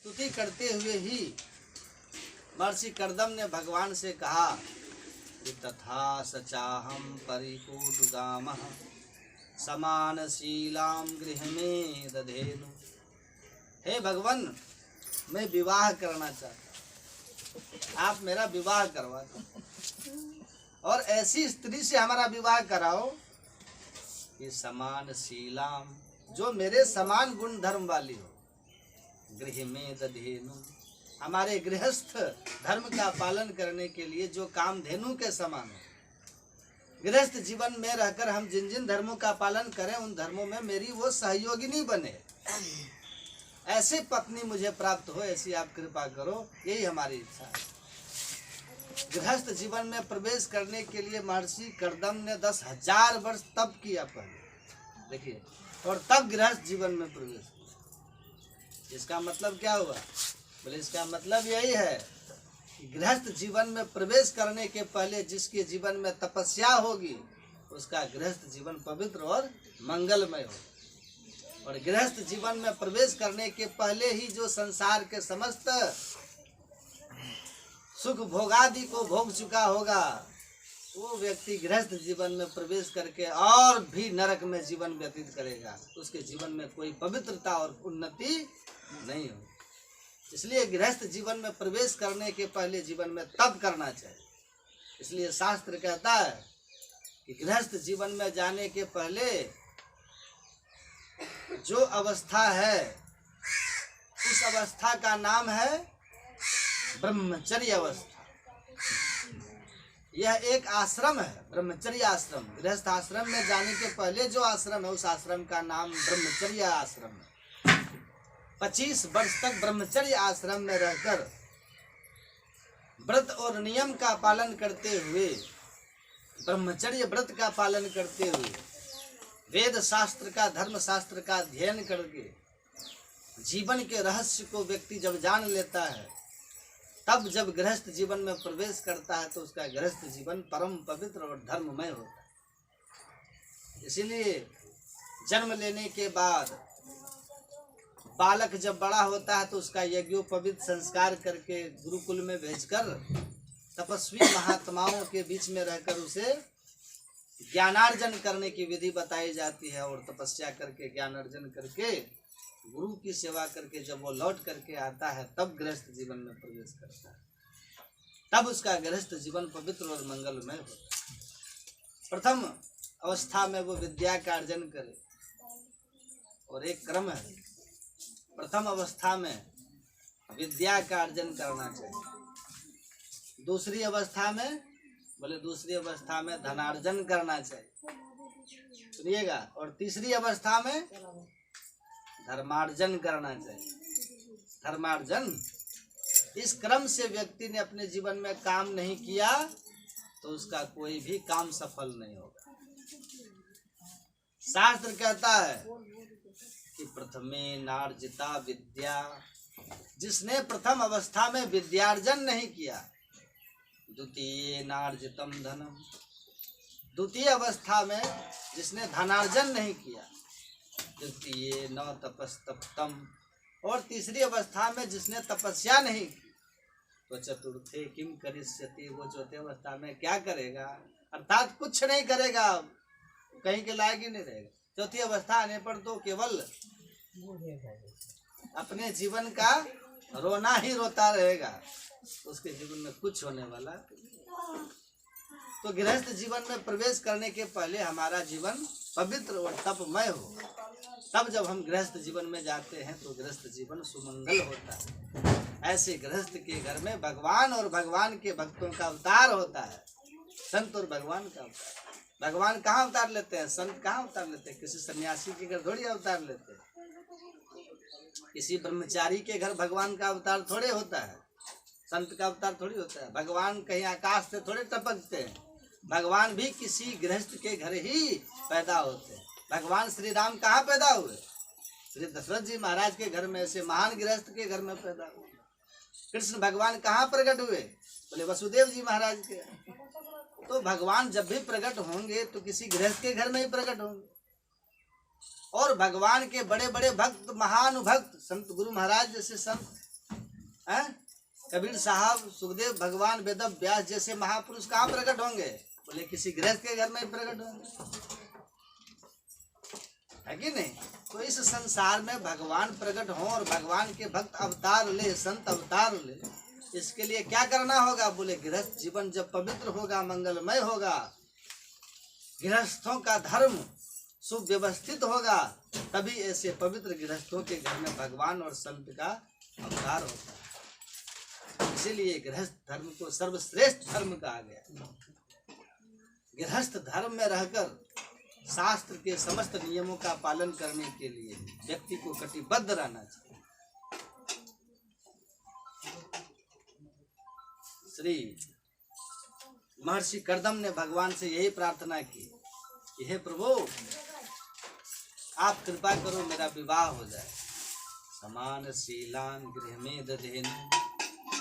स्तुति करते हुए ही महर्षि कर्दम ने भगवान से कहा कि तथा सचाहम परिपूटुगामः समानशीलां गृह में दधेनु। हे भगवान, मैं विवाह करना चाहता हूँ, आप मेरा विवाह करवा दो और ऐसी स्त्री से हमारा विवाह कराओ कि समानशीलां, जो मेरे समान गुण धर्म वाली हो, गृह में दधेनु, हमारे गृहस्थ धर्म का पालन करने के लिए जो काम धेनु के समान हो। गृहस्थ जीवन में रहकर हम जिन जिन धर्मों का पालन करें उन धर्मों में मेरी वो सहयोगिनी बने, ऐसे पत्नी मुझे प्राप्त हो, ऐसी आप कृपा करो, यही हमारी इच्छा है। गृहस्थ जीवन में प्रवेश करने के लिए महर्षि कर्दम ने 10,000 वर्ष तप किया पहले, देखिए, और तब गृहस्थ जीवन में प्रवेश किया। इसका मतलब क्या हुआ? बोले इसका मतलब यही है कि गृहस्थ जीवन में प्रवेश करने के पहले जिसके जीवन में तपस्या होगी उसका गृहस्थ जीवन पवित्र और मंगलमय हो। और गृहस्थ जीवन में प्रवेश करने के पहले ही जो संसार के समस्त सुख भोगादि को भोग चुका होगा वो व्यक्ति गृहस्थ जीवन में प्रवेश करके और भी नरक में जीवन व्यतीत करेगा, उसके जीवन में कोई पवित्रता और उन्नति नहीं हो। इसलिए गृहस्थ जीवन में प्रवेश करने के पहले जीवन में तप करना चाहिए। इसलिए शास्त्र कहता है कि गृहस्थ जीवन में जाने के पहले जो अवस्था है उस अवस्था का नाम है ब्रह्मचर्य अवस्था। यह एक आश्रम है, ब्रह्मचर्य आश्रम। गृहस्थ आश्रम में जाने के पहले जो आश्रम है उस आश्रम का नाम ब्रह्मचर्य आश्रम है। 25 वर्ष तक ब्रह्मचर्य आश्रम में रहकर व्रत और नियम का पालन करते हुए, ब्रह्मचर्य व्रत का पालन करते हुए, वेद शास्त्र का, धर्म शास्त्र का अध्ययन करके जीवन के रहस्य को व्यक्ति जब जान लेता है, तब जब गृहस्थ जीवन में प्रवेश करता है तो उसका गृहस्थ जीवन परम पवित्र और धर्ममय होता है। इसीलिए जन्म लेने के बाद बालक जब बड़ा होता है तो उसका यज्ञोपवीत संस्कार करके गुरुकुल में भेजकर तपस्वी महात्माओं के बीच में रहकर उसे ज्ञानार्जन करने की विधि बताई जाती है। और तपस्या करके ज्ञानार्जन करके गुरु की सेवा करके जब वो लौट करके आता है तब गृहस्थ जीवन में प्रवेश करता है, तब उसका गृहस्थ जीवन पवित्र और मंगलमय होता है। प्रथम अवस्था में वो विद्या का अर्जन करे और एक क्रम है, प्रथम अवस्था में विद्या का अर्जन करना चाहिए। दूसरी अवस्था में, बोले दूसरी अवस्था में धनार्जन करना चाहिए, सुनिएगा। और तीसरी अवस्था में धर्मार्जन करना चाहिए। धर्मार्जन, इस क्रम से व्यक्ति ने अपने जीवन में काम नहीं किया तो उसका कोई भी काम सफल नहीं होगा। शास्त्र कहता है कि प्रथमे नार्जिता विद्या, जिसने प्रथम अवस्था में विद्यार्जन नहीं किया, द्वितीय नार्जितम धनम, द्वितीय अवस्था में जिसने धनार्जन नहीं किया, तृतीय न तपस्तप्तम, और तीसरी अवस्था में जिसने तपस्या नहीं की, तो चतुर्थे किम करिष्यति, वो चौथे अवस्था में क्या करेगा, अर्थात कुछ नहीं करेगा, कहीं के लायक ही नहीं रहेगा। चौथी अवस्था आने पर तो केवल अपने जीवन का रोना ही रोता रहेगा, उसके जीवन में कुछ होने वाला। तो गृहस्थ जीवन में प्रवेश करने के पहले हमारा जीवन पवित्र और तपमय हो, तब जब हम गृहस्थ जीवन में जाते हैं तो गृहस्थ जीवन सुमंगल होता है। ऐसे गृहस्थ के घर में भगवान और भगवान के भक्तों का अवतार होता है, संत और भगवान का अवतार। भगवान कहाँ अवतार लेते हैं, संत कहाँ अवतार लेते हैं? किसी सन्यासी के घर थोड़ी अवतार लेते हैं, किसी ब्रह्मचारी के घर भगवान का अवतार थोड़े होता है, संत का अवतार थोड़ी होता है। भगवान कहीं आकाश से थोड़े टपकते हैं, भगवान भी किसी गृहस्थ के घर ही पैदा होते हैं। भगवान श्री राम कहाँ पैदा हुए? श्री दशरथ जी महाराज के घर में, ऐसे महान गृहस्थ के घर में पैदा हुए। कृष्ण भगवान कहाँ प्रकट हुए? बोले वसुदेव जी महाराज के। तो भगवान जब भी प्रकट होंगे तो किसी गृहस्थ के घर में ही प्रकट होंगे। और भगवान के बड़े बड़े भक्त, महान भक्त, संत गुरु महाराज जैसे संत कबीर साहब, सुखदेव भगवान, वेद व्यास जैसे महापुरुष कहाँ प्रकट होंगे? बोले किसी गृहस्थ के घर में ही प्रकट होंगे, है कि नहीं? तो इस संसार में भगवान प्रकट हो और भगवान के भक्त अवतार ले, संत अवतार ले, इसके लिए क्या करना होगा? बोले गृहस्थ जीवन जब पवित्र होगा, मंगलमय होगा, गृहस्थों का धर्म सुव्यवस्थित होगा, तभी ऐसे पवित्र गृहस्थों के घर में भगवान और संत का अवतार होता है। इसीलिए गृहस्थ धर्म को सर्वश्रेष्ठ धर्म कहा गया। गृहस्थ धर्म में रहकर शास्त्र के समस्त नियमों का पालन करने के लिए व्यक्ति को कटिबद्ध रहना चाहिए। श्री महर्षि कर्दम ने भगवान से यही प्रार्थना की कि हे प्रभु, आप कृपा करो मेरा विवाह हो जाए। समान शीलान गृह में दधेन,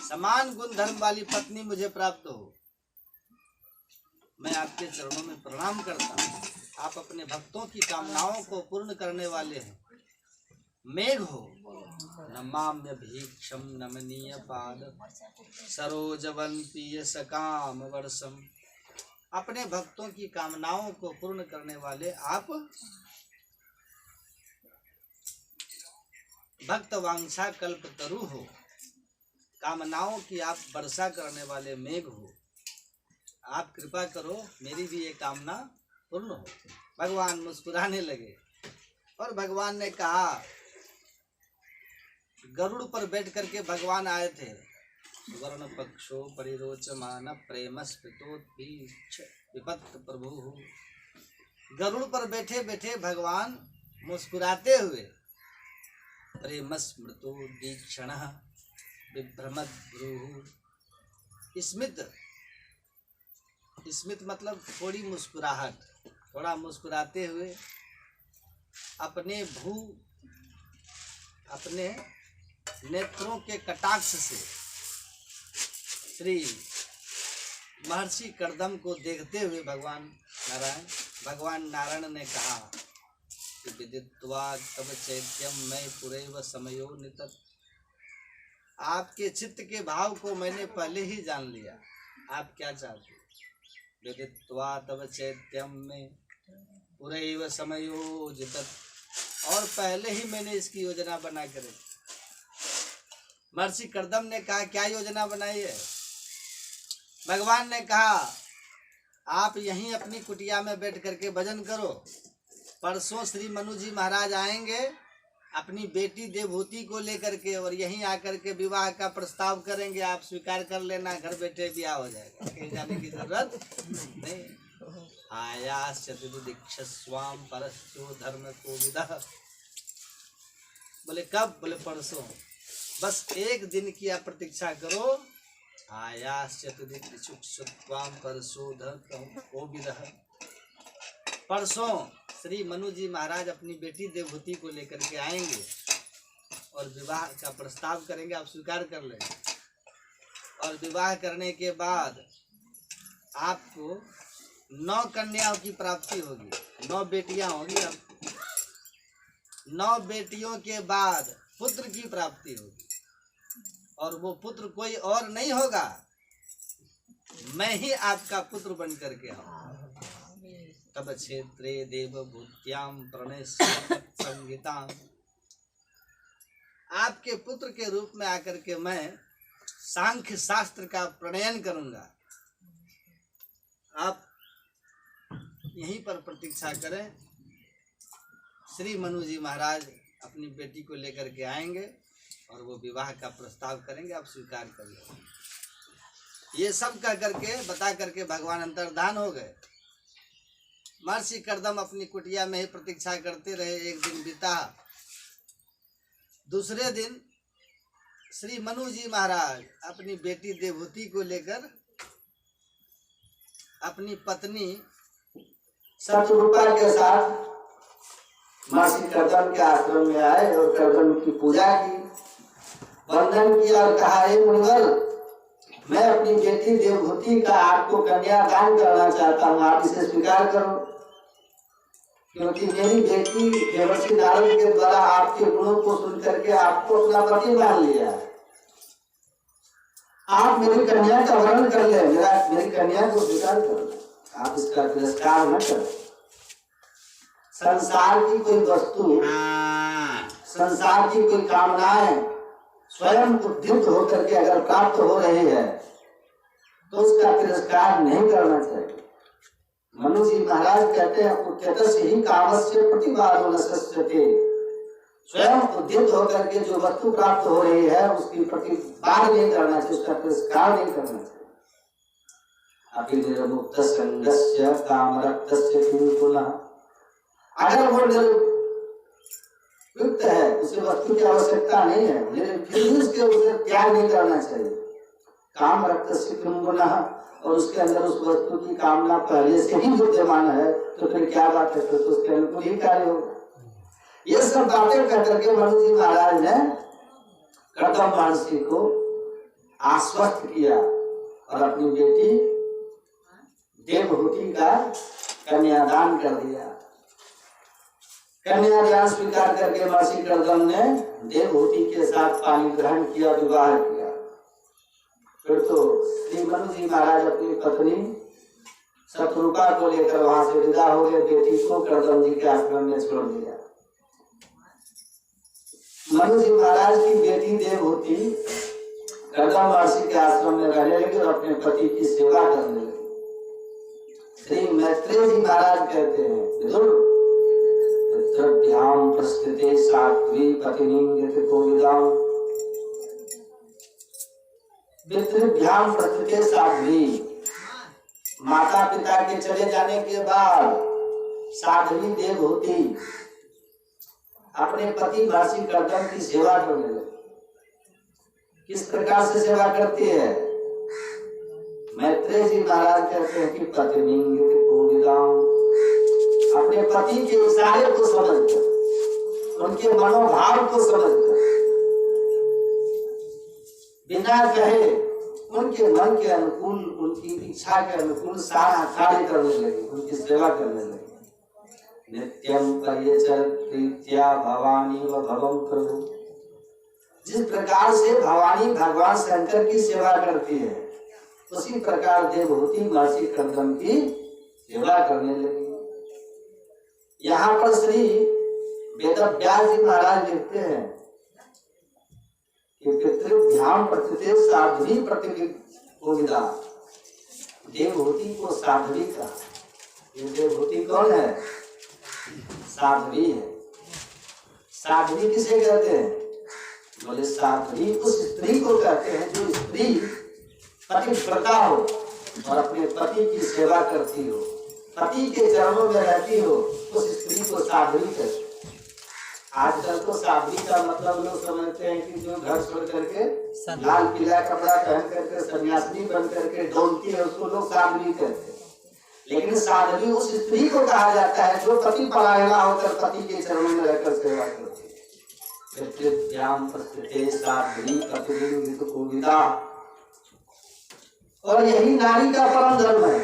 समान गुण धर्म वाली पत्नी मुझे प्राप्त हो। मैं आपके चरणों में प्रणाम करता हूँ। आप अपने भक्तों की कामनाओं को पूर्ण करने वाले हैं। मेघ हो, नमाम्य भीक्षम नमनीय पाद, सरोजवंतीय सकाम वर्षम। अपने भक्तों की कामनाओं को पूर्ण करने वाले आप भक्त वांछा कल्प तरु हो, कामनाओं की आप वर्षा करने वाले मेघ हो। आप कृपा करो मेरी भी ये कामना पूर्ण हो। भगवान मुस्कुराने लगे और भगवान ने कहा, गरुड़ पर बैठ करके भगवान आए थे। वर्ण पक्षो परिरोचमान प्रेम स्मृतोत्पीच्छ विपत्त प्रभु। गरुड़ पर बैठे बैठे भगवान मुस्कुराते हुए प्रेम स्मृतो दीक्षण विभ्रमद ब्रूहु। स्मित मतलब थोड़ी मुस्कुराहट, थोड़ा मुस्कुराते हुए अपने नेत्रों के कटाक्ष से श्री महर्षि कर्दम को देखते हुए भगवान नारायण ने कहा कि विदित्वा तब चैत्यम मैं पुरैव समयो नितत। आपके चित्त के भाव को मैंने पहले ही जान लिया। आप क्या चाहते? विदित्वा तब चैत्यम में पुरैव समयो जितत, और पहले ही मैंने इसकी योजना बना कर। महर्षि कर्दम ने कहा, क्या योजना बनाई है? भगवान ने कहा, आप यहीं अपनी कुटिया में बैठ करके भजन करो। परसों श्री मनु जी महाराज आएंगे अपनी बेटी देवभूति को लेकर के, और यहीं आकर के विवाह का प्रस्ताव करेंगे। आप स्वीकार कर लेना, घर बैठे ब्याह हो जाएगा, कहीं जाने की जरूरत नहीं। आयास चतुर्दीक्षस्वाम परस्यो धर्म को विदः। बोले कब? बोले परसों। बस एक दिन की आप प्रतीक्षा करो। आयास चतुर्दीक्षस्वाम परसो धर्म को विदः। परसों श्री मनु जी महाराज अपनी बेटी देवभूति को लेकर के आएंगे और विवाह का प्रस्ताव करेंगे। आप स्वीकार कर लेंगे, और विवाह करने के बाद आपको 9 कन्याओं की प्राप्ति होगी, 9 बेटियां होगी आपको। 9 बेटियों के बाद पुत्र की प्राप्ति होगी, और वो पुत्र कोई और नहीं होगा, मैं ही आपका पुत्र बन करके आऊंगा। तब क्षेत्रे देवभूत्याम प्रणय संगीताम। आपके पुत्र के रूप में आकर के मैं सांख्य शास्त्र का प्रणयन करूंगा। आप यहीं पर प्रतीक्षा करें। श्री मनु जी महाराज अपनी बेटी को लेकर के आएंगे और वो विवाह का प्रस्ताव करेंगे। आप स्वीकार कर लो। ये सब कह करके बता करके भगवान अंतर्धान हो गए। महर्षि कर्दम अपनी कुटिया में ही प्रतीक्षा करते रहे। एक दिन बीता। दूसरे दिन श्री मनु जी महाराज अपनी बेटी देवभूति को लेकर अपनी पत्नी शतरूपा के साथ महर्षि कर्दम के आश्रम में आए और कर्दम की पूजा की, वंदन किया और कहा, हे मुनिवर, मैं अपनी बेटी देवभूति का आपको कन्या दान करना चाहता हूँ, आप इसे स्वीकार करो, क्योंकि मेरी बेटी देवर्षि नारद के द्वारा आपके गुणों को सुन करके आपको अपना पति मान लिया है। आप मेरी कन्या का वर्ण कर ले, मेरी कन्या को स्वीकार कर ले, आप इसका तिरस्कार न करें। संसार की कोई वस्तु, संसार की कोई कामनाएं स्वयं उद्युक्त होकर के अगर प्राप्त हो रही है तो उसका तिरस्कार नहीं करना चाहिए। मनु जी महाराज कहते हैं उच्चतस्य ही कामस्य प्रतिवादो न सस्यते, स्वयं उद्युक्त होकर के जो वस्तु प्राप्त हो रही है उसकी प्रतिवाद नहीं करना चाहिए, उसका तिरस्कार नहीं करना चाहिए। अपि निर्मुक्त संगस्य कामरक्तस्य किं पुनः, अगर वो युक्त है, उसे वस्तु की आवश्यकता नहीं है, लेकिन फिर भी उसे त्याग नहीं करना चाहिए। काम रक्त से पुनः, और उसके अंदर उस वस्तु की कामना पहले से ही विद्यमान है तो फिर क्या बात है, फिर तो उसके अनुकूल ही कार्य होगा। ये सब बातें कह करके मनु जी महाराज ने कर्दम महर्षि को आश्वस्त किया और अपनी बेटी देवहूति का कन्यादान कर दिया। कन्यादान स्वीकार करके महर्षि कर्दम ने देवहूति के साथ पानी ग्रहण किया, विवाह किया। फिर तो श्री मनु जी महाराज अपनी पत्नी शत्रुपा को लेकर वहां से विदा हो गए, बेटी को कर्दम जी के आश्रम में छोड़ दिया। मनु जी महाराज की बेटी देवहूति कर्दम महर्षि के आश्रम में रहने लगी और अपने पति की सेवा करने लगी। श्री मैत्रेय जी महाराज कहते हैं विदुर पितृभ्याम प्रस्थिते साध्वी पत्नीं कोविदाम, पितृभ्याम प्रस्थिते साध्वी, माता पिता के चले जाने के बाद साध्वी देवहूति अपने पति महर्षि कर्दम की सेवा करने लगी। किस प्रकार से सेवा करती है? मैत्रेय जी महाराज कहते हैं कि पत्नी कोविदाम, अपने पति के इशारे को समझकर, उनके मनोभाव को समझकर, बिना कहे उनके मन के अनुकूल, उनकी इच्छा के अनुकूल सारा कार्य करने लगी, उनकी सेवा करने लगी। नित्यम प्रिया भवानी व भवम प्रभु, जिस प्रकार से भवानी भगवान शंकर की सेवा करती है उसी प्रकार देवहूति महर्षि कर्दम की सेवा करने लगी। यहाँ पर श्री वेदव्यास जी महाराज लिखते हैं कि पितृभ्याम प्रस्थिते साध्वी प्रतिविदा, देवहूति को साध्वी का, ये देवहूति कौन है? साध्वी है। साध्वी किसे कहते हैं? बोले साध्वी उस स्त्री को कहते हैं जो स्त्री पतिव्रता हो और अपने पति की सेवा करती हो, पति के चरणों में रहती हो, उस स्त्री को साध्वी कहते हैं। आजकल तो साध्वी का मतलब लोग समझते हैं कि जो घर छोड़ करके लाल पीला कपड़ा पहन करके सन्यासिनी बन करके डोलती है उसको लोग साध्वी कहते हैं। लेकिन साध्वी उस स्त्री को कहा जाता है जो पति परायणा होकर पति के चरणों में रहकर सेवा करती है। पितृभ्याम प्रस्थिते साध्वी पतिं कोविदा, और यही नारी का परम धर्म है।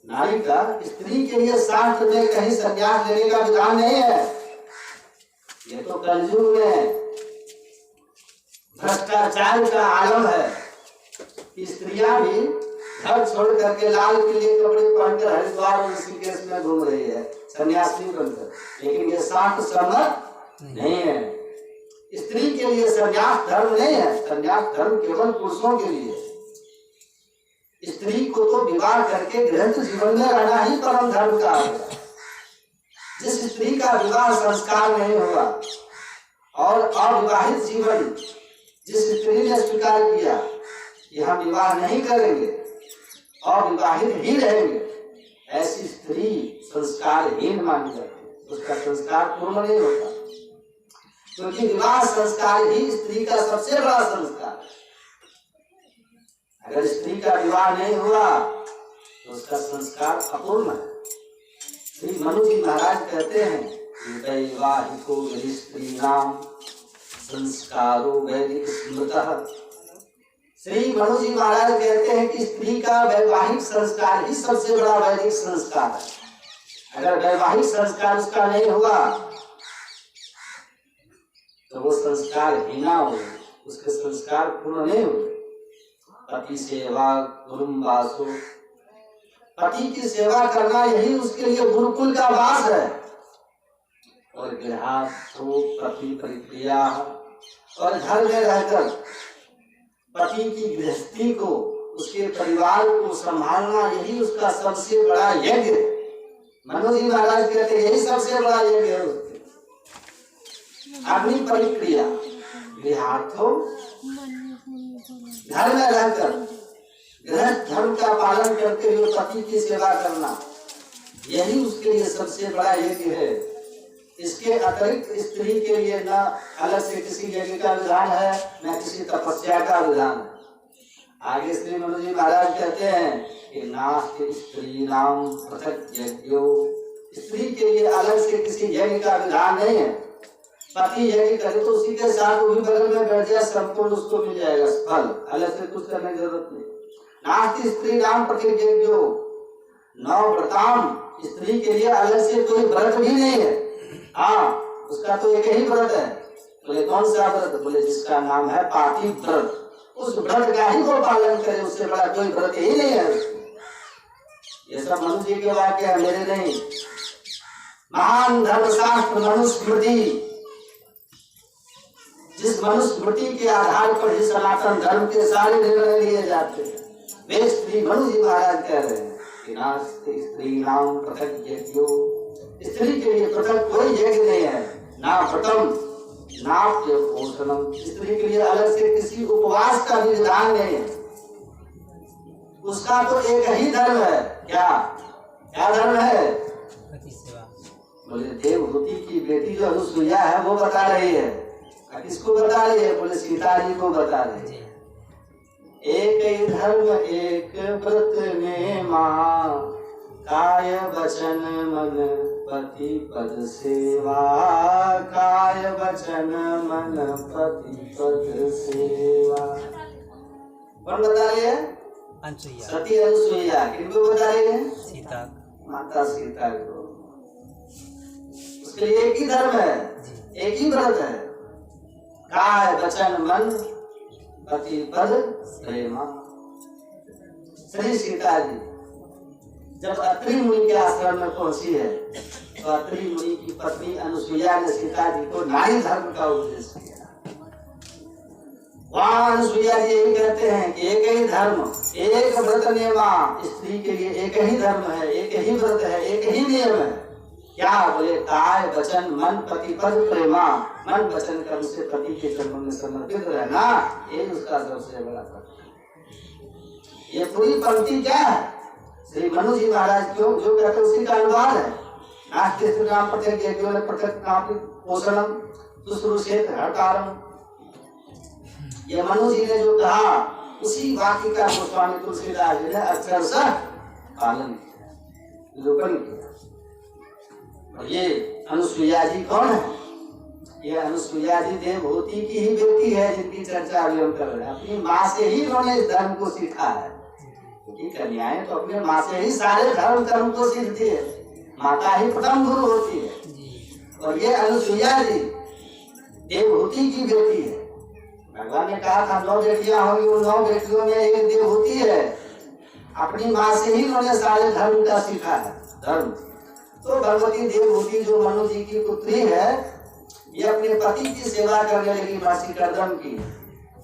नारी का, स्त्री के लिए शास्त्र में कहीं संन्यास लेने का विधान नहीं है। ये तो कलयुग में भ्रष्टाचार का आलम है कि स्त्रियां भी घर छोड़ करके लाल पीले कपड़े पहनकर हरिद्वार और ऋषिकेश में घूम रही है सन्यासी बनकर, लेकिन ये शास्त्र सम्मत नहीं है। स्त्री के लिए संन्यास धर्म नहीं है, संन्यास धर्म केवल पुरुषों के लिए। स्त्री को तो विवाह करके गृहस्थ जीवन में रहना ही परम धर्म का है। जिस स्त्री का विवाह संस्कार नहीं होगा और अविवाहित जीवन जिस स्त्री ने स्वीकार किया कि हम विवाह नहीं करेंगे, अविवाहित ही रहेंगे, ऐसी स्त्री संस्कारहीन मानी जाती है, उसका संस्कार पूर्ण नहीं होता। क्योंकि विवाह संस्कार ही स्त्री का सबसे बड़ा संस्कार है। अगर स्त्री का विवाह नहीं हुआ तो उसका संस्कार अपूर्ण है। श्री मनु जी महाराज कहते हैं वैवाहिको यदि स्त्रीणाम संस्कारो वैदिक स्मृतः। श्री मनु जी महाराज कहते हैं कि स्त्री का वैवाहिक संस्कार ही सबसे बड़ा वैदिक संस्कार है। अगर वैवाहिक संस्कार उसका नहीं हुआ तो वो संस्कार हीना हो, उसके संस्कार पूर्ण नहीं हुए, पति सेवा गुरुम वासो, पति की सेवा करना यही उसके लिए गुरुकुल का वास है। और गृहस्थो पति परिक्रिया, और घर में रहकर पति की गृहस्थी को, उसके परिवार को संभालना यही उसका सबसे बड़ा यज्ञ है। मनोज जी महाराज कहते हैं यही सबसे बड़ा यज्ञ है उसके। अग्नि परिक्रिया, गृहस्थो घर में रहकर गृहस्थ धर्म का पालन करते हुए पति की सेवा करना यही उसके लिए सबसे बड़ा यज्ञ है। इसके अतिरिक्त स्त्री के लिए न अलग से किसी यज्ञ का विधान है, न किसी तपस्या का विधान है। आगे श्री मनोज जी महाराज कहते हैं कि नास्ति स्त्री नाम पृथक यज्ञो, स्त्री के लिए अलग से किसी यज्ञ का विधान नहीं है। पति यज्ञ करे तो उसी के साथ वो भी बगल में बैठ जाए, संपूर्ण उसको मिल जाएगा फल, अलग से कुछ करने की जरूरत नहीं। नास्ति स्त्री नाम पृथक यज्ञो नव व्रताम, स्त्री के लिए अलग से कोई व्रत भी नहीं है। हाँ, उसका तो एक ही व्रत है। बोले कौन सा व्रत? बोले जिसका नाम है पाति व्रत, उस व्रत का ही वो पालन करे, उससे बड़ा कोई व्रत ही नहीं है। ये सब मनु जी के वाक्य है, मेरे नहीं। महान धर्मशास्त्र मनुस्मृति, जिस मनुस्मृति के आधार पर ही सनातन धर्म के सारे निर्णय लिए जाते हैं, वे श्री मनु जी महाराज कह रहे हैं कि नास्ति स्त्री नाम पृथक यज्ञो, स्त्री के लिए पृथक कोई यज्ञ नहीं है। ना व्रतम नाप्य पोषणम, स्त्री के लिए अलग से किसी उपवास का भी विधान नहीं है। उसका तो एक ही धर्म है। क्या क्या धर्म है? बोले देवहूति की बेटी जो अनुसुईया है वो बता रही है। किसको बता रही है? बोले सीता जी को बता रही है। एक ही धर्म एक व्रत में माँ, काय वचन मन पति पद सेवा, काय वचन मन पति पद सेवा। कौन बता रही है? सती अनुसुईया। किनको बता रही है? सीता, माता सीता को। उसके लिए एक ही धर्म है, एक ही व्रत है, काय वचन मन पति पद प्रेमा। श्री सीता जी जब अत्रि मुनि के आश्रम में पहुंची है तो अत्रि मुनि की पत्नी अनुसुईया ने सीता जी को नारी धर्म का उपदेश किया। वहाँ अनुसुईया जी यही कहते हैं कि एक ही धर्म एक व्रत नियमा, स्त्री के लिए एक ही धर्म है, एक ही व्रत है, एक ही नियम है। क्या? बोले काय वचन मन पति पद प्रेमा, मन वचन कर्म से पति के चरणों में समर्पित रहना, ये उसका सबसे बड़ा कर्तव्य। ये पूरी पंक्ति क्या है? श्री मनु जी महाराज क्यों जो कहते उसी का अनुवाद है। नास्ति स्त्री नाम पृथक यज्ञो न पृथक नाम पोषणम शुश्रूषेत हरकारम। ये मनु जी ने जो कहा उसी वाक्य का गोस्वामी तुलसीदास जी ने अक्षरशः पालन किया, निरूपण किया। और ये अनुसुईया जी कौन है? ये अनुसुईया जी देवहूति की ही बेटी है जिनकी चर्चा अभी हम कर रहे हैं। अपनी माँ से ही उन्होंने इस धर्म को सीखा है, क्योंकि कन्याएं तो अपने माँ से ही सारे धर्म कर्म को सीखती है। माता ही प्रथम गुरु होती है। और ये अनुसुईया जी देवहूति की बेटी है। भगवान ने कहा था 9 बेटियां होंगी, उन 9 बेटियों में एक देवहूति है। अपनी माँ से ही उन्होंने सारे धर्म का सीखा है, धर्म। तो भगवती देवहूति जो मनु जी की पुत्री है, ये अपने पति की सेवा करने लगी मासी कर्दम की।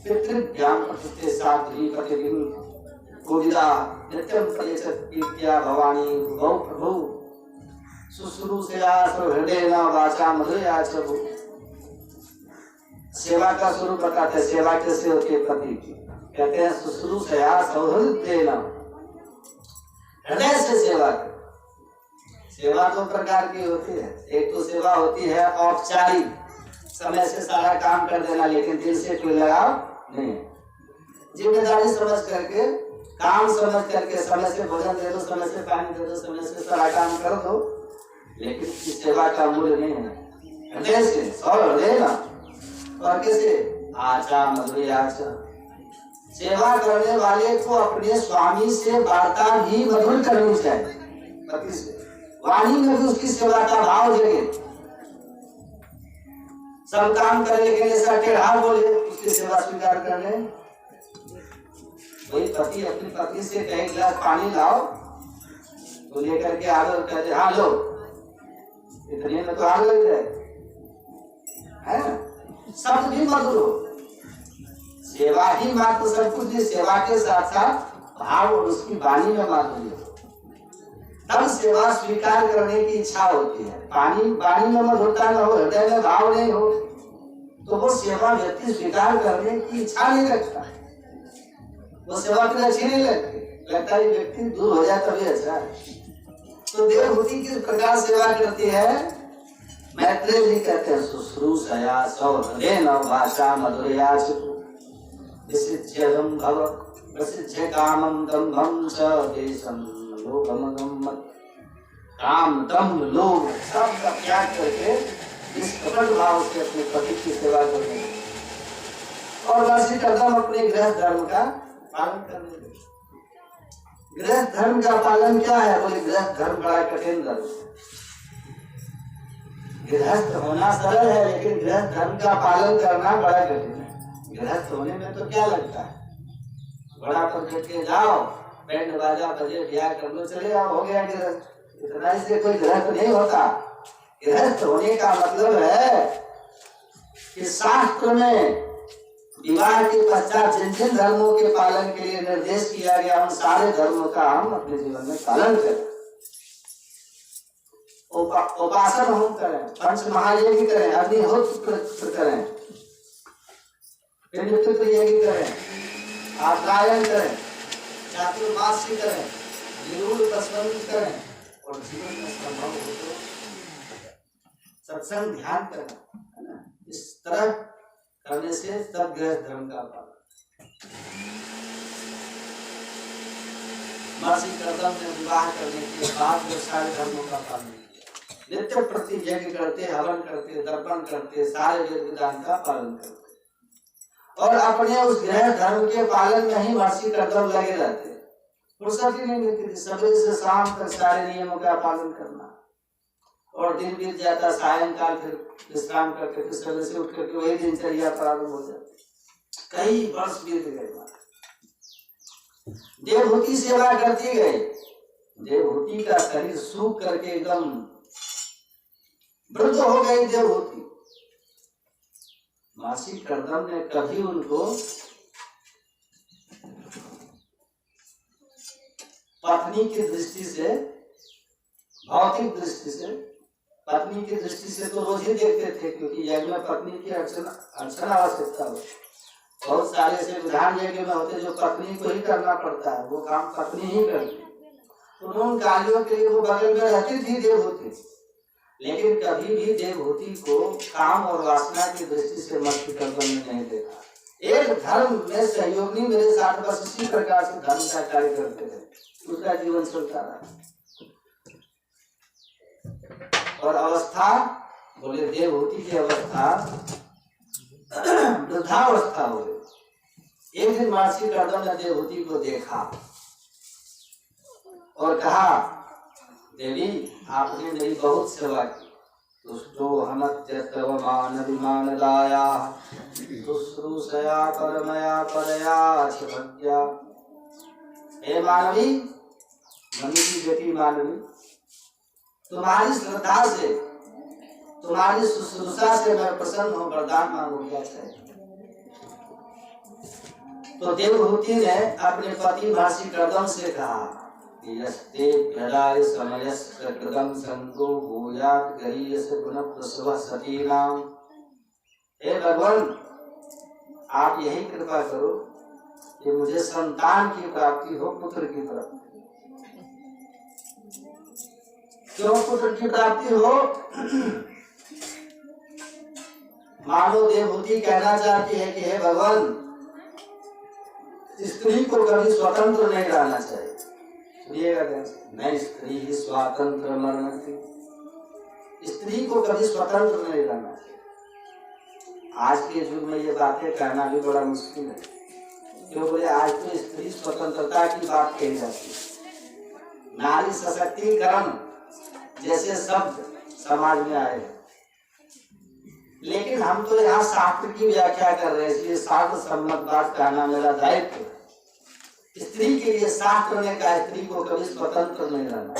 पितृभ्याम प्रतिष्ठे साध्वी प्रतिदिन गोविदा नित्यम प्रयच्छत् कीर्त्या भवानी भुवौ प्रभु शुश्रूषया हृदयेन वाचा मधुरया च भू। सेवा का स्वरूप बताते हैं। सेवा कैसे होती है पति की? कहते हैं शुश्रूषया सौहृदयेन, हृदय से सेवा कर। सेवा 2 प्रकार की होती है। एक तो सेवा होती है औपचारिक, समय से सारा काम कर देना, लेकिन दिल से कोई लगाव नहीं, जिम्मेदारी समझ करके, काम समझ करके, समय से भोजन दे दो, समय से पानी दे दो, समय से सारा काम कर दो, लेकिन इस सेवा का मूल्य नहीं है। हृदय से हृदय ना, और कैसे? आचा मधुर आचा। सेवा करने वाले को अपने स्वामी से वार्ता भी मधुर करनी चाहिए, पति से। वाणी में भी उसकी सेवा का भाव जगे। सब काम करे लेकिन ऐसा टेढ़ा बोले, उसकी सेवा स्वीकार कर ले। वही पति अपनी पत्नी से कहे गिलास पानी लाओ, तो लेकर के आगे कहते हाँ लो, इतने में तो आग लग जाए, है ना? शब्द भी मधुर हो, सेवा ही मात्र सब कुछ, सेवा के साथ साथ भाव और उसकी वाणी में माधुर्य हो, तब सेवा स्वीकार करने की इच्छा होती है। पानी वाणी में मधुरता न हो, हृदय में भाव नहीं हो, तो वो सेवा व्यक्ति स्वीकार करने की इच्छा नहीं रखता, वो सेवा फिर अच्छी नहीं लगती, लगता है व्यक्ति दूर हो जाए तभी अच्छा है। तो देवहूति किस प्रकार सेवा करती है? मैत्रेय जी कहते हैं शुश्रूषया सौहृदेन भाषा मधुरया विसिध्यं भव प्रसिद्ध कामं दम्भं च देशं लोभमगम। काम दम्भ लोभ सब का त्याग करके निष्कपट भाव से अपने पति की सेवा करने और वार्षिक कदम अपने गृह धर्म का पालन करने लगे। गृह धर्म का पालन क्या है? बोले गृह धर्म बड़ा कठिन धर्म है। गृहस्थ होना सरल है, लेकिन गृह धर्म का पालन करना बड़ा कठिन है। गृहस्थ होने में तो क्या लगता है, बड़ा पर के जाओ, बैंड बाजा बजे, ब्याह कर लो, चले आओ, हो गया गृहस्थ। इतना इससे कोई गृहस्थ नहीं होता। गृहस्थ होने का मतलब है कि शास्त्र में विवाह के पश्चात जिन जिन धर्मों के पालन के लिए निर्देश किया गया, उन सारे धर्मों का हम अपने जीवन में पालन करें। उपासन होम करें, पंच महायज्ञ करें, अग्निहोत्र करें, पितृ यज्ञ करें, आत्मायन करें, चातुर्मास्य करें, निरूढ़ तस्वंत करें, और जीवन में संभव हो तो सत्संग ध्यान करें, है ना? इस तरह करने से सब गृह धर्म का पालन। मासिक कर्तव्य में विवाह करने के बाद जो सारे धर्मों का पालन किया, नित्य प्रति यज्ञ करते, हवन करते, दर्पण करते, सारे वेद विधान का पालन करते, और अपने उस गृह धर्म के पालन में ही वार्षिक कर्तव्य लगे रहते। फुर्सत ही नहीं मिलती थी, सुबह से शाम तक सारे नियमों का पालन करना, और दिन बीत जाता, सायंकाल फिर विश्राम करके फिर सुबह से उठ करके वही दिनचर्या प्रारंभ हो जाती। कई वर्ष बीत गए। देवहूति सेवा करती गई। देवहूति का शरीर सूख करके एकदम वृद्ध हो गई देवहूति। मासिक कर्दम ने कभी उनको पत्नी की दृष्टि से, भौतिक दृष्टि से, पत्नी की दृष्टि से तो रोज ही देखते थे, क्योंकि यज्ञ में पत्नी की अर्चना आवश्यकता हो। बहुत सारे ऐसे विधान यज्ञ में होते जो पत्नी को ही करना पड़ता है, वो काम पत्नी ही करती है। उन कार्यों के लिए वो बगल में रहती थी देवहूति, लेकिन कभी भी देवहूति को काम और वासना की दृष्टि से मासिक कर्दम में नहीं देखा। एक धर्म में सहयोगी मेरे साथ बस इसी प्रकार से धर्म का कार्य करते थे, उसका जीवन चलता रहा। और अवस्था, बोले देवहूति की अवस्था वृद्धावस्था हो गई। एक दिन मासिक कर्दम ने देवहूति को देखा और कहा, देवी आपने मेरी बहुत सेवा की, तुष्टो हमत्यतव मान विमान लाया, शुश्रूषया परमया परया छिभज्ञा। हे मानवी, मनु की बेटी मानवी, तुम्हारी श्रद्धा से, तुम्हारी शुश्रूषा से मैं प्रसन्न हूँ, वरदान मांगो क्या चाहिए। तो देवहूति ने अपने पति मासिक कर्दम से कहा, यस्ते भ्यदाय समयस्य कृतं संगो भूयात् गरीयस्य पुनः प्रसवः सतीनाम। हे भगवान, आप यही कृपा करो कि मुझे संतान की प्राप्ति हो, पुत्र की प्राप्ति। क्यों पुत्र की प्राप्ति हो? मानो देवहूति कहना चाहती है कि हे भगवान, स्त्री को कभी स्वतंत्र नहीं रहना चाहिए। नहीं, स्त्री ही स्वतंत्र मरती, स्त्री को कभी स्वतंत्र नहीं रहना चाहिए। आज के युग में ये बातें कहना भी बड़ा मुश्किल है, क्यों बोले आज तो स्त्री स्वतंत्रता की बात कही जाती है। नारी सशक्तिकरण जैसे शब्द समाज में आए, लेकिन हम तो यहाँ शास्त्र की व्याख्या कर रहे हैं, इसलिए शास्त्र सम्मत बात कहना मेरा दायित्व है। स्त्री के लिए शास्त्र ने कहा स्त्री को कभी स्वतंत्र नहीं रहना।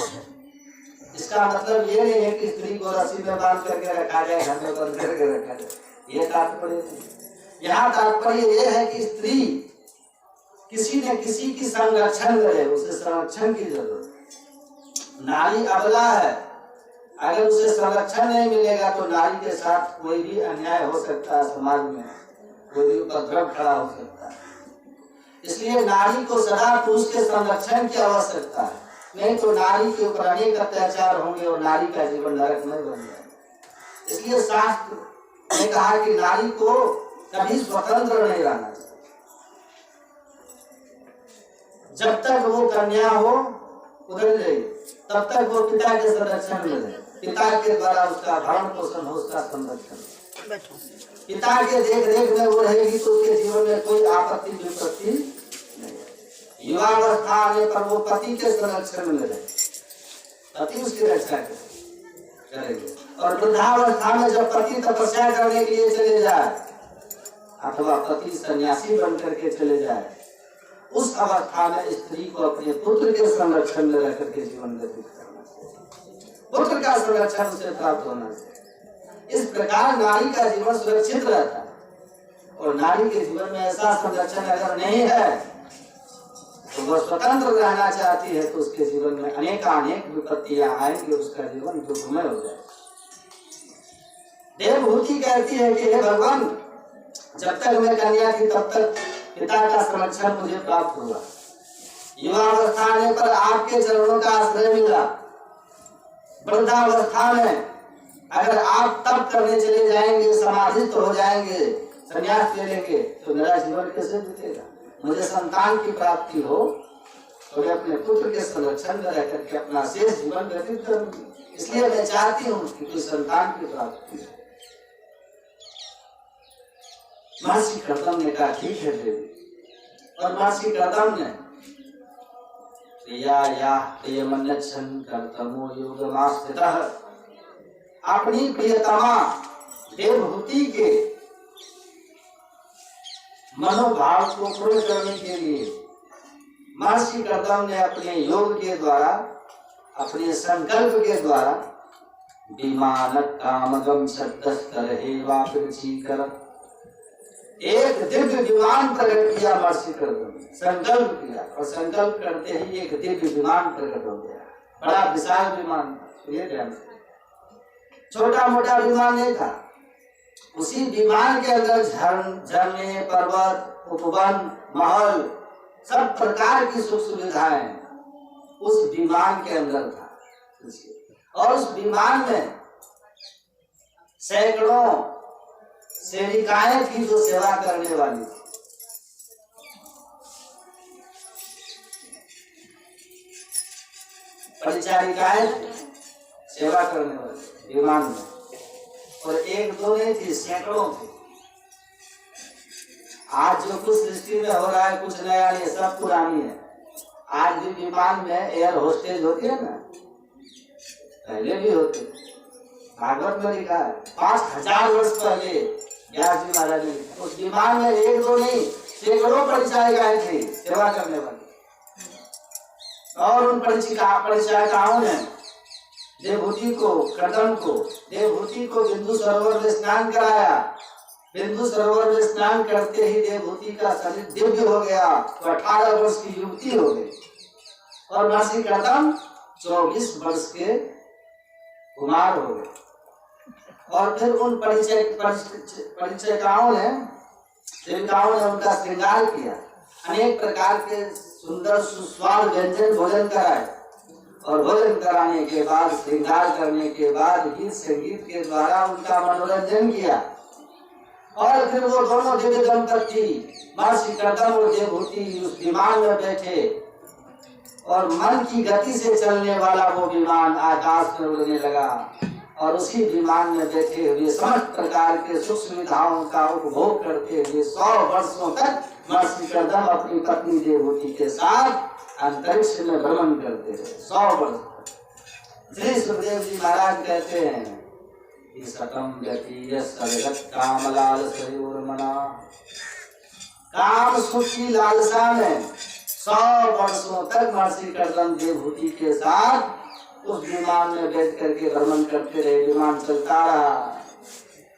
इसका मतलब ये नहीं है कि स्त्री को रस्सी में बांध करके रखा जाए, घर में बंद करके रखा जाए, ये तात्पर्य नहीं। यहाँ तात्पर्य ये है कि स्त्री किसी न किसी की संरक्षण करे, उसे संरक्षण की जरूरत है। नारी अबला है, अगर उसे संरक्षण नहीं मिलेगा तो नारी के साथ कोई भी अन्याय हो सकता है, समाज में कोई भी उपद्रव खड़ा हो सकता है। इसलिए नारी को सदा पुरुष के संरक्षण की आवश्यकता है, नहीं तो नारी के ऊपर अनेक अत्याचार होंगे और नारी का जीवन नरक में बन जाएगा। इसलिए शास्त्र ने कहा कि नारी को कभी स्वतंत्र नहीं रहना चाहिए। जब तक वो कन्या हो उधर रही, तब तक वो पिता के संरक्षण में रहे, पिता के द्वारा उसका भरण पोषण हो, उसका संरक्षण। पिता के देख रेख में वो रहेगी तो उसके जीवन में कोई आपत्ति विपत्ति नहीं। युवावस्था आने पर वो पति के संरक्षण में रहे, पति उसकी रक्षा करेंगे। और वृद्धावस्था में जब पति तपस्या करने के लिए चले जाए अथवा पति सन्यासी बन करके चले जाए, उस अवस्था में स्त्री को अपने पुत्र के संरक्षण में रहकर के जीवन व्यतीत करना चाहिए, पुत्र का संरक्षण उसे प्राप्त होना चाहिए। इस प्रकार नारी का जीवन सुरक्षित रहता है। और नारी के जीवन में ऐसा संरक्षण अगर नहीं है तो वह स्वतंत्र रहना चाहती है तो उसके जीवन में अनेक विपत्तियां आएंगी, उसका जीवन दुखमय हो जाएगा। देवहूति कहती है कि हे भगवान, जब तक मैं कन्या थी तब तक पिता का संरक्षण मुझे प्राप्त हुआ, युवावस्था आने पर आपके चरणों का आश्रय मिला, वृद्धावस्था में अगर आप तप करने चले जाएंगे, समाधिस्थ हो जाएंगे, संन्यास ले लेंगे तो मेरा जीवन कैसे बीतेगा। मुझे संतान की प्राप्ति हो तो मैं अपने पुत्र के संरक्षण में रह करके अपना शेष जीवन व्यतीत करूंगी। इसलिए मैं चाहती हूँ कि कोई संतान की प्राप्ति हो। महर्षि कर्दम ने कहा ठीक है देवी। और महर्षि कर्दम ने अपनी प्रियतमा देवहूति के मनोभाव को पूर्ण करने के लिए महर्षि कर्दम ने अपने योग के द्वारा, अपने संकल्प के द्वारा विमान कामगम कर एक दिव्य विमान प्रकट किया। महर्षि कर्दम ने संकल्प किया और संकल्प करते ही एक दिव्य विमान प्रकट हो गया। बड़ा विशाल विमान, छोटा मोटा विमान नहीं था। उसी विमान के अंदर झरने, पर्वत, उपवन, महल, सब प्रकार की सुख सुविधाएं उस विमान के अंदर था। और उस विमान में सैकड़ों सेविकाएं थी जो सेवा करने वाली थी। परिचारिकाएं सेवा करने वाली विमान में, और एक दो नहीं थी, सैकड़ों थी। आज जो कुछ सृष्टि में हो रहा है कुछ नया नहीं, सब पुरानी है। आज भी विमान में एयर होस्टेज होती है ना, पहले भी होती। भागवत में लिखा है 5000 वर्ष पहले व्यास जी महाराज ने उस विमान में एक दो नहीं सैकड़ों परिचारिकाएं थी सेवा करने वाली। और उन परिचारिकाओं ने देवहूति को बिंदु सरोवर में स्नान कराया। बिंदु सरोवर में स्नान करते ही देवहूति का शरीर दिव्य हो गया, तो 18 वर्ष की युवती हो गई। और महर्षि कर्दम 24 वर्ष के कुमार हो गए। और फिर उन परिचयिकाओं ने उनका श्रृंगार किया, अनेक प्रकार के सुंदर सुस्वाद व्यंजन भोजन कराए। और भोजन कराने के बाद, श्रृंगार करने के बाद गीत संगीत के द्वारा उनका मनोरंजन किया। और फिर वो दोनों दिव्य दंपति महर्षि कर्दम और देवहूति उस विमान में बैठे और मन की गति से चलने वाला वो विमान आकाश में उड़ने लगा। और उसी विमान में बैठे हुए समस्त प्रकार के सुख सुविधाओं का उपभोग करते हुए 100 वर्षों तक महर्षि कर्दम अपनी पत्नी देवहूति के साथ अंतरिक्ष में भ्रमण करते रहे 100 वर्ष। श्री सुखदेव जी महाराज कहते हैं कि सकम व्यतीय सदगत कामलाल सयोर मना। काम सुख की लालसा में 100 वर्षों तक महर्षि कर्दम देवहूति के साथ उस विमान में बैठ करके भ्रमण करते रहे। विमान चलता रहा,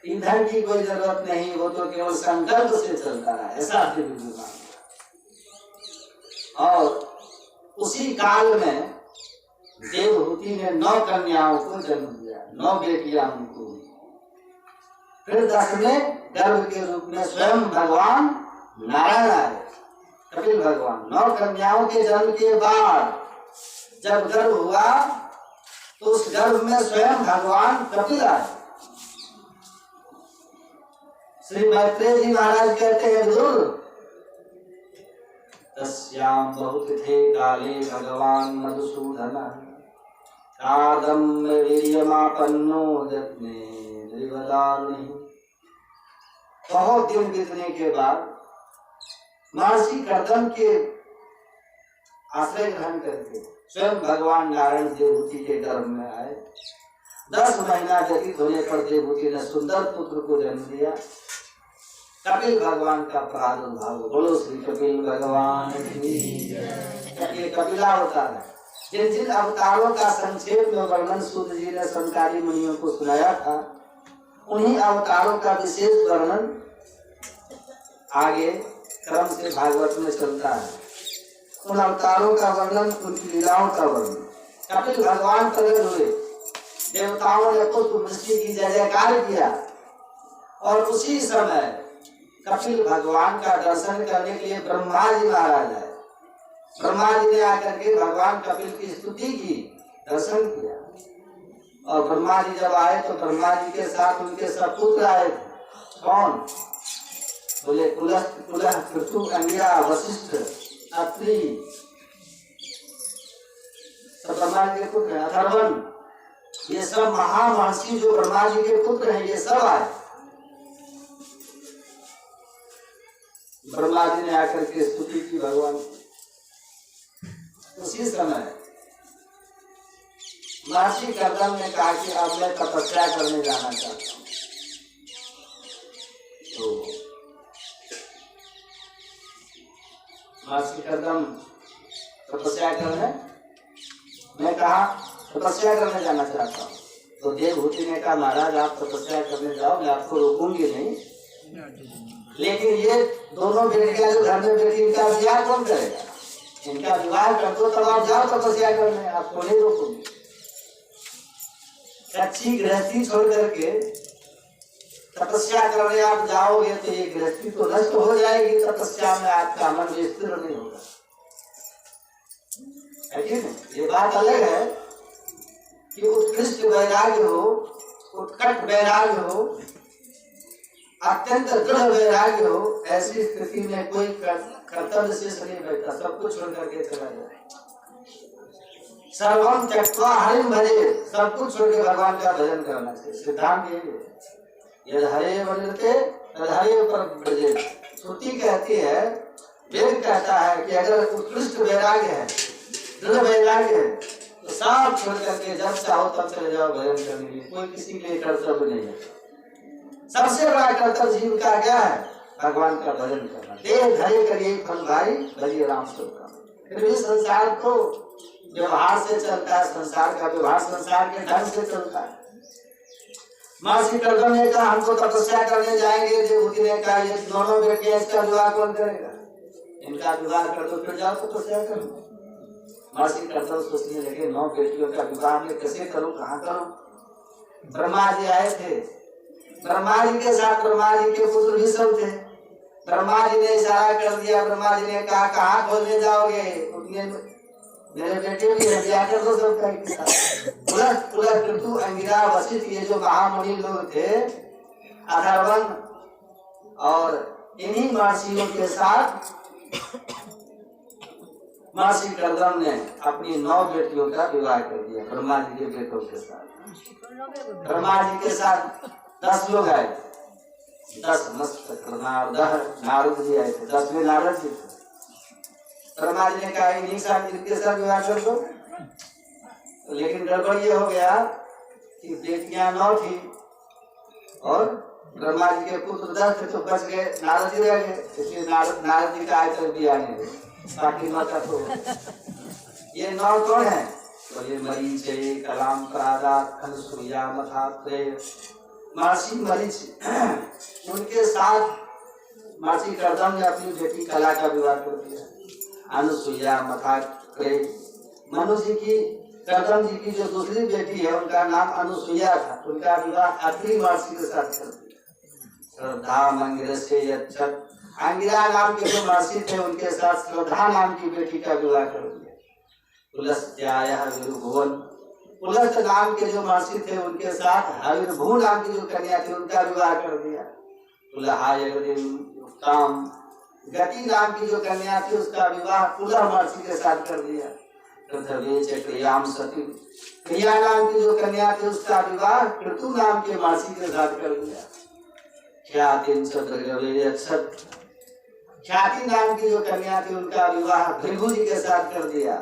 ईंधन की कोई जरूरत नहीं, वो तो केवल संकल्प से चलता रहा, ऐसा दिव्य विमान। और उसी काल में देवहूति ने 9 कन्याओं को जन्म दिया, 9 बेटियां उनको। फिर 10वें गर्भ के रूप में स्वयं भगवान नारायण आए, कपिल भगवान। 9 कन्याओं के जन्म के बाद जब गर्भ हुआ तो उस गर्भ में स्वयं भगवान कपिल आए। श्री मैत्रेय जी महाराज कहते हैं, विदुर तस्याम बहुतिथे काले भगवान मधुसूदनः कादम्य वीर्यमापन्नो जज्ञे द्विवदान्हि। बहुत दिन बीतने के बाद महर्षि कर्दम के आश्रय ग्रहण करके स्वयं भगवान नारायण देवहूति के गर्भ में आए। 10 महीना व्यतीत होने पर देवहूति ने सुंदर पुत्र को जन्म दिया, कपिल भगवान का प्रादुर्भाव। बोलो श्री कपिल भगवान की। ये कपिला अवतार है। जिन जिन अवतारों का संक्षेप में वर्णन सूत जी ने संतारी मुनियों को सुनाया था, उन्हीं अवतारों का विशेष वर्णन आगे क्रम से भागवत में चलता है। उन अवतारों का वर्णन, उनकी लीलाओं का वर्णन। कपिल भगवान प्रकट हुए, देवताओं ने पुष्प वृष्टि की जय जयकार किया, और उसी समय कपिल भगवान का दर्शन करने के लिए ब्रह्मा जी महाराज आए। ब्रह्मा जी ने आकर के भगवान कपिल की स्तुति की, दर्शन किया। और ब्रह्मा जी जब आए तो ब्रह्मा जी के साथ उनके सपुत्र आए थे। कौन? बोले कुलह पृथु अंगिरा वशिष्ठ अत्रि, सब ब्रह्मा जी के पुत्र हैं। अथर्वण, ये सब महामहर्षि जो ब्रह्मा जी के पुत्र हैं, ये सब आए। ब्रह्मा जी ने आकर के स्तुति की भगवान। उसी समय महर्षि कर्दम ने कहा कि अब मैं तपस्या करने जाना चाहता हूँ। तो महर्षि कर्दम तपस्या करने, मैं कहा तपस्या करने जाना चाहता हूँ। तो देवहूति ने कहा, महाराज आप तपस्या करने जाओ, मैं आपको रोकूंगी नहीं, लेकिन ये दोनों बेटियां जो घर में बैठी, इनका विवाह कौन करेगा? इनका विवाह कर दो, तब आप जाओ तपस्या करने, आपको नहीं रोकूंगी। अच्छी गृहस्थी छोड़ करके तपस्या करने आप जाओगे तो ये गृहस्थी तो नष्ट हो जाएगी, तपस्या में आपका मन स्थिर नहीं होगा। ये बात अलग है कि उत्कृष्ट वैराग्य हो, उत्कट वैराग्य हो, अत्यंत दृढ़ वैराग्य हो, ऐसी स्थिति में कोई कर्तव्य शेष नहीं बैठता, सब कुछ छोड़ करके चला जाए। सर्वम त्यक्त्वा हरिं भजे, सब कुछ छोड़ के भगवान का भजन करना चाहिए। सिद्धांत यही है, यदि हरे वर्जते तद हरे पर भजे। श्रुति कहती है, वेद कहता है कि अगर उत्कृष्ट वैराग्य है, दृढ़ वैराग्य है, तो सब छोड़ करके जब चाहो तब चले जाओ भजन करने के लिए। कोई किसी के लिए कर्तव्य नहीं है। सबसे बड़ा कर्तव्य जीव का क्या है? भगवान का भजन करना। देह धरे करिए फल भाई, भजिए राम सबका। फिर भी संसार तो व्यवहार से चलता है, संसार का व्यवहार संसार के ढंग से चलता है। महर्षि कर्दम ने कहा, हमको तपस्या करने जाएंगे। देवहूति ने कहा, ये दोनों बेटियां, इसका विवाह कौन करेगा? इनका विवाह कर दो, फिर जाओ तपस्या करो। महर्षि कर्दम सोचने लगे, 9 बेटियों का विवाह में कैसे करूं, कहाँ करूं? ब्रह्मा जी आए थे, ब्रह्मा जी के साथ ब्रह्मा जी के पुत्र भी सब थे। ब्रह्मा जी ने इशारा कर दिया, ब्रह्मा जी ने कहा, कहाँ खोजने जाओगे? उतने मेरे बेटे भी है, ब्याह कर दो सबका एक साथ। कुलह पृथु अंगिरा वशिष्ठ, ये जो महामुनि लोग थे, अथर्वण, और इन्हीं महर्षियों के साथ महर्षि कर्दम ने अपनी 9 बेटियों का विवाह कर दिया ब्रह्मा जी के बेटों के साथ। ब्रह्मा जी के साथ 10 लोग आए, 10 मस्तक नारद जी आए थे, 10वें नारद जी थे। ब्रह्मा जी ने कहा, इन्हीं साथ इनके साथ विवाह कर दो। लेकिन गड़बड़ ये हो गया कि बेटियां 9 थी और ब्रह्मा जी के पुत्र 10 थे, तो बच गए, नारद जी रह गए। इसलिए नारद जी का आज तक दिया नहीं। बाकी माता तो ये 9 कौन है? तो ये मरीचि, कलाम, प्रादात, अनुसुईया, मथात्रेय, महर्षि मरीचि। उनके साथ महर्षि कर्दम ने अपनी बेटी कला का विवाह कर दिया। अनुसुईया, मथात्रेय, मनु जी की, कर्दम जी की जो दूसरी बेटी है उनका नाम अनुसुईया था। उनका विवाह अत्रि महर्षि के साथ कर दिया। श्रद्धा मंगिरा से यच्छत, अंगिरा नाम के जो महर्षि थे उनके साथ श्रद्धा नाम की बेटी का विवाह कर दिया। पुलस्त्यायः विरुभुवन, पुलस्त नाम के जो महर्षि थे उनके साथ हविर्भु नाम की जो कन्या थी उनका विवाह कर दिया। पुलहाय गतिम, गति नाम की जो कन्या थी उसका विवाह पुलह महर्षि के साथ कर दिया। पृथ्वी च क्रियाम सती, क्रिया नाम की जो कन्या थी उसका विवाह क्रतु नाम के महर्षि के साथ कर दिया। ख्यातिं च भृगवे अक्षत, ख्याति नाम की जो कन्या थी उनका विवाह भृगु जी के साथ कर दिया।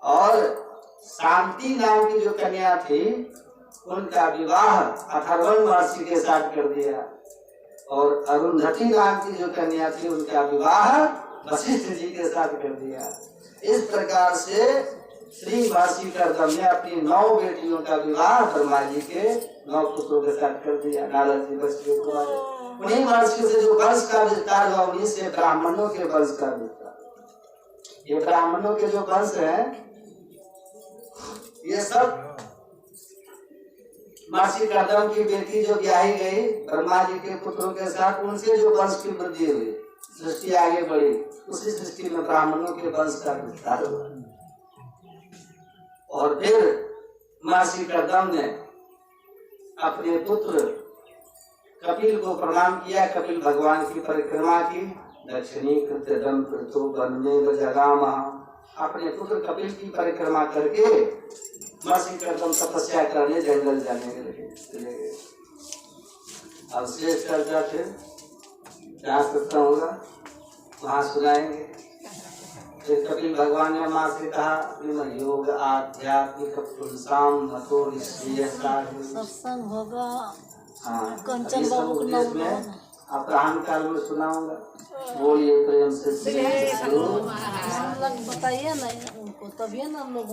और शांति नाम की जो कन्या थी उनका विवाह अथर्वण महर्षि के साथ कर दिया। और अरुंधति नाम की जो कन्या थी उनका विवाह वशिष्ठ जी के साथ कर दिया। इस प्रकार से श्री महर्षि कर्दम ने अपनी 9 बेटियों का विवाह ब्रह्मा जी के 9 पुत्रों के साथ कर दिया। नारद जी वशिष्ठ कुमार, उन्हीं महर्षि से जो वंश का विस्तार हुआ उन्हीं से ब्राह्मणों के वंश का विस्तार। ये ब्राह्मणों के जो वंश है ये सब महर्षि कर्दम की बेटी जो ब्याही गई ब्रह्मा जी के पुत्रों के साथ, उनसे जो वंश की वृद्धि हुई, सृष्टि आगे बढ़ी, उसी सृष्टि में ब्राह्मणों के वंश का विस्तार हुआ। और फिर महर्षि कर्दम ने अपने पुत्र कपिल को प्रणाम किया। कपिल भगवान की परिक्रमा की। दक्षिणी कृत्यदम पृथु वन में जगामा, अपने पुत्र कपिल की परिक्रमा करके महर्षि कर्दम तपस्या करने जंगल जाने चले गए। अब शेष चर्चा फिर जहाँ सत्संग होगा वहाँ सुनाएंगे। फिर कपिल भगवान ने माँ से कहा योग आध्यात्मिक पुरुषाम मतो सत्संग होगा। हाँ, कंचन बाबू में अपराह्न काल में सुनाऊंगा। बोलिए प्रेम से बताइए ना उनको, तभी ना हम लोग